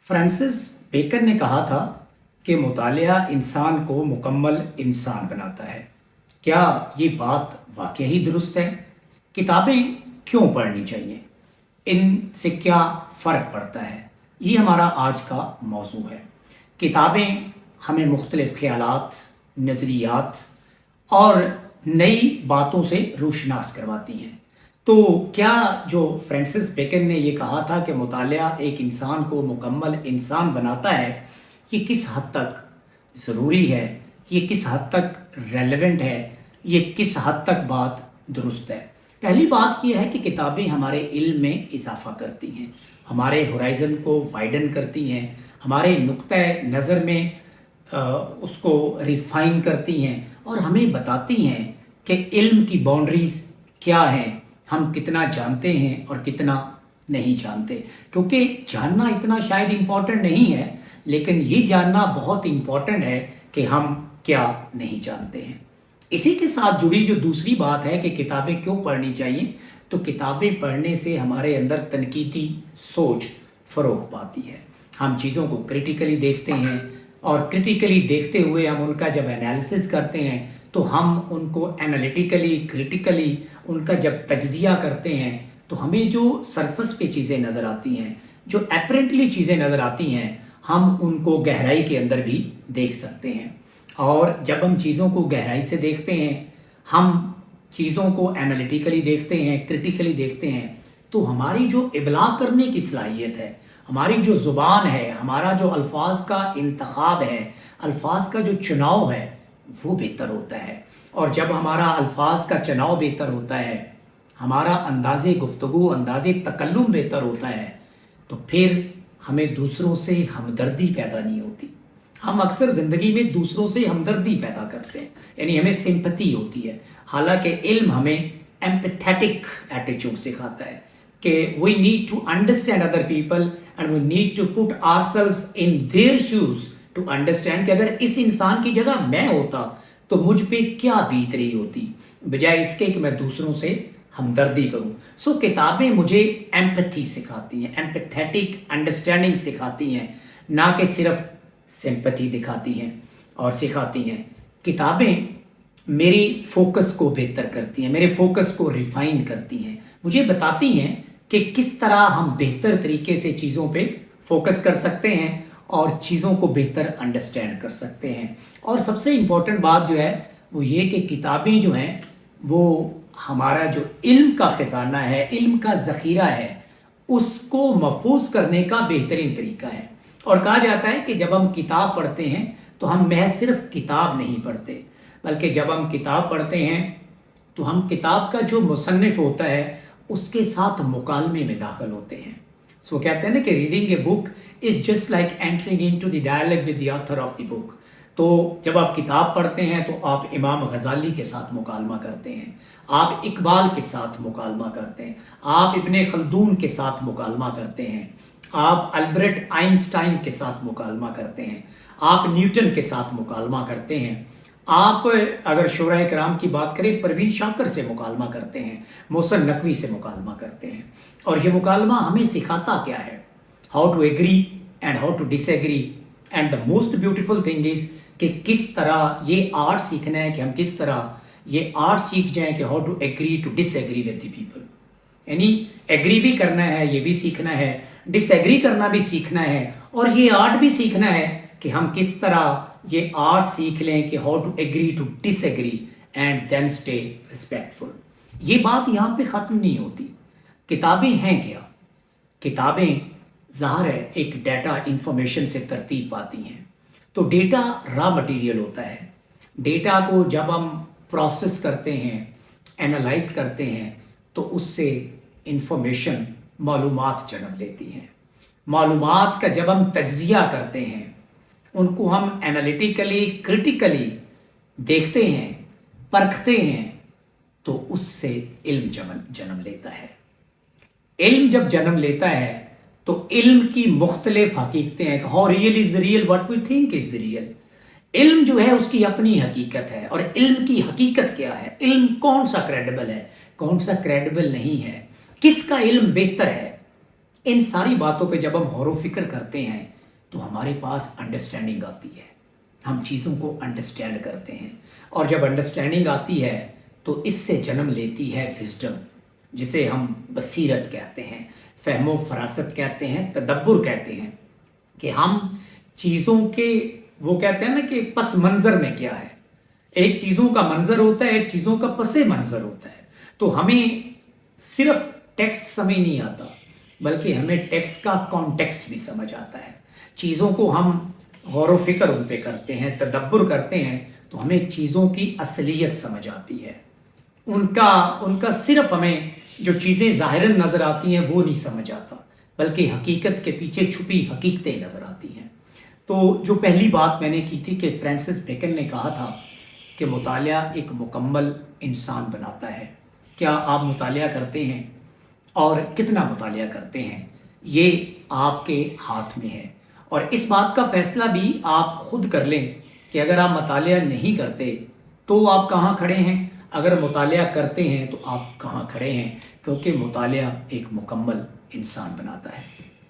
Francis bacon ने कहा था कि मुतालिया इंसान को मुकम्मल इंसान बनाता है। क्या ये बात वाकई ही दुरुस्त है? किताबें क्यों पढ़नी चाहिए? इनसे क्या फ़र्क पड़ता है? ये हमारा आज का मौजू है। किताबें हमें मुख्तलिफ़ ख़यालात, नज़रियात और नई बातों से रोशनास करवाती हैं। तो क्या जो फ्रांसिस बेकन ने ये कहा था कि मुतालिया एक इंसान को मुकम्मल इंसान बनाता है, ये किस हद तक ज़रूरी है, ये किस हद तक रेलेवेंट है, ये किस हद तक बात दुरुस्त है? पहली बात यह है कि किताबें हमारे इल्म में इजाफ़ा करती हैं, हमारे होराइज़न को वाइडन करती हैं, हमारे नुक्ता नज़र में उसको रिफ़ाइन करती हैं और हमें बताती हैं कि इल्म की बाउंड्रीज़ क्या हैं, हम कितना जानते हैं और कितना नहीं जानते। क्योंकि जानना इतना शायद इम्पॉर्टेंट नहीं है, लेकिन ये जानना बहुत इम्पॉर्टेंट है कि हम क्या नहीं जानते हैं। इसी के साथ जुड़ी जो दूसरी बात है कि किताबें क्यों पढ़नी चाहिए, तो किताबें पढ़ने से हमारे अंदर तनकीदी सोच फ़रोग पाती है। हम चीज़ों को क्रिटिकली देखते हैं और क्रिटिकली देखते हुए हम उनका जब एनालिसिस करते हैं तो हम उनको एनालिटिकली क्रिटिकली उनका जब तज्ज़िया करते हैं तो हमें जो सरफेस पे चीज़ें नज़र आती हैं, जो एपरेंटली चीज़ें नज़र आती हैं, हम उनको गहराई के अंदर भी देख सकते हैं। और जब हम चीज़ों को गहराई से देखते हैं, हम चीज़ों को एनालिटिकली देखते हैं, क्रिटिकली देखते हैं, तो हमारी जो इबलाग करने की सलाहियत है, हमारी जो ज़ुबान है, हमारा जो अल्फाज का इंतखाब है, अल्फाज का जो चुनाव है, वो बेहतर होता है। और जब हमारा अल्फाज का चुनाव बेहतर होता है, हमारा अंदाज़े गुफ्तगू, अंदाज़े तकल्लुम बेहतर होता है, तो फिर हमें दूसरों से हमदर्दी पैदा नहीं होती। हम अक्सर ज़िंदगी में दूसरों से हमदर्दी पैदा करते हैं, यानी हमें सिंपैथी होती है। हालांकि इल्म हमें एम्पैथेटिक एटीट्यूड सिखाता है कि we need to understand other people and we need to put ourselves in their shoes to understand कि अगर इस इंसान की जगह मैं होता तो मुझ पे क्या बीत रही होती, बजाय इसके कि मैं दूसरों से हमदर्दी करूं। सो किताबें मुझे एम्पैथी सिखाती हैं, एम्पैथेटिक अंडरस्टैंडिंग सिखाती हैं, ना कि सिर्फ सिंपैथी दिखाती हैं और सिखाती हैं। किताबें मेरी फोकस को बेहतर करती हैं, मेरे फोकस को रिफाइन करती हैं, मुझे बताती हैं कि किस तरह हम बेहतर तरीके से चीज़ों पे फोकस कर सकते हैं और चीज़ों को बेहतर अंडरस्टैंड कर सकते हैं। और सबसे इम्पोर्टेंट बात जो है वो ये कि किताबें जो हैं वो हमारा जो इल्म का ख़जाना है, इल्म का ज़ख़ीरा है, उसको महफूज करने का बेहतरीन तरीका है। और कहा जाता है कि जब हम किताब पढ़ते हैं तो हम महज सिर्फ किताब नहीं पढ़ते, बल्कि जब हम किताब पढ़ते हैं तो हम किताब का जो मुसन्निफ़ होता है उसके साथ मुकालमे में दाखिल होते हैं। सो कहते हैं ना कि reading a book is just like entering into the dialogue with the author of the book. तो जब आप किताब पढ़ते हैं तो आप इमाम गज़ाली के साथ मुकालमा करते हैं, आप इकबाल के साथ मुकालमा करते हैं, आप इब्ने खल्दून के साथ मुकालमा करते हैं, आप अल्बर्ट आइंस्टाइन के साथ मुकालमा करते हैं, आप न्यूटन के साथ मुकालमा करते हैं, आप अगर शोरा कराम की बात करें परवीन शाकर से मुकालमा करते हैं, मोहसिन नकवी से मुकालमा करते हैं। और ये मुकालमा हमें सिखाता क्या है? How to agree and how to disagree. And the most beautiful thing is कि किस तरह ये आर्ट सीखना है, कि हम किस तरह ये आर्ट सीख जाएं कि how to agree to disagree with the people. यानी एग्री भी करना है, ये भी सीखना है, डिसएग्री करना भी सीखना है, और ये आर्ट भी सीखना है कि हम किस तरह ये आर्ट सीख लें कि how to agree to disagree and then stay respectful. ये बात यहाँ पे ख़त्म नहीं होती। किताबें हैं क्या? किताबें ज़ाहिर है एक डाटा इंफॉर्मेशन से तरतीब पाती हैं। तो डेटा रॉ मटेरियल होता है। डेटा को जब हम प्रोसेस करते हैं, एनालाइज करते हैं, तो उससे इंफॉर्मेशन मालूमात जन्म लेती हैं। मालूमात का जब हम तज्ज़िया करते हैं, उनको हम एनालिटिकली क्रिटिकली देखते हैं, परखते हैं, तो उससे इल्म जन्म लेता है। इल्म जब जन्म लेता है तो इल्म की मुख्तलिफ हकीकतें हैं। How real is real, what we think is real. इल्म जो है उसकी अपनी हकीकत है। और इल्म की हकीकत क्या है? इल्म कौन सा क्रेडिबल है, कौन सा क्रेडिबल नहीं है, किसका इल्म बेहतर है। इन सारी बातों पे जब हम गौर व फिक्र करते हैं تو ہمارے پاس انڈرسٹینڈنگ آتی ہے، ہم چیزوں کو انڈرسٹینڈ کرتے ہیں، اور جب انڈرسٹینڈنگ آتی ہے تو اس سے جنم لیتی ہے وزڈم، جسے ہم بصیرت کہتے ہیں، فہم و فراست کہتے ہیں، تدبر کہتے ہیں، کہ ہم چیزوں کے، وہ کہتے ہیں نا کہ پس منظر میں کیا ہے، ایک چیزوں کا منظر ہوتا ہے، ایک چیزوں کا پس منظر ہوتا ہے، تو ہمیں صرف ٹیکسٹ سمجھ نہیں آتا بلکہ ہمیں ٹیکسٹ کا کانٹیکسٹ بھی سمجھ آتا ہے، چیزوں کو ہم غور و فکر ان پہ کرتے ہیں، تدبر کرتے ہیں، تو ہمیں چیزوں کی اصلیت سمجھ آتی ہے، ان کا صرف ہمیں جو چیزیں ظاہراً نظر آتی ہیں وہ نہیں سمجھ آتا بلکہ حقیقت کے پیچھے چھپی حقیقتیں نظر آتی ہیں۔ تو جو پہلی بات میں نے کی تھی کہ فرینسس بیکن نے کہا تھا کہ مطالعہ ایک مکمل انسان بناتا ہے۔ کیا آپ مطالعہ کرتے ہیں اور کتنا مطالعہ کرتے ہیں، یہ آپ کے ہاتھ میں ہے، اور اس بات کا فیصلہ بھی آپ خود کر لیں کہ اگر آپ مطالعہ نہیں کرتے تو آپ کہاں کھڑے ہیں، اگر مطالعہ کرتے ہیں تو آپ کہاں کھڑے ہیں، کیونکہ مطالعہ ایک مکمل انسان بناتا ہے۔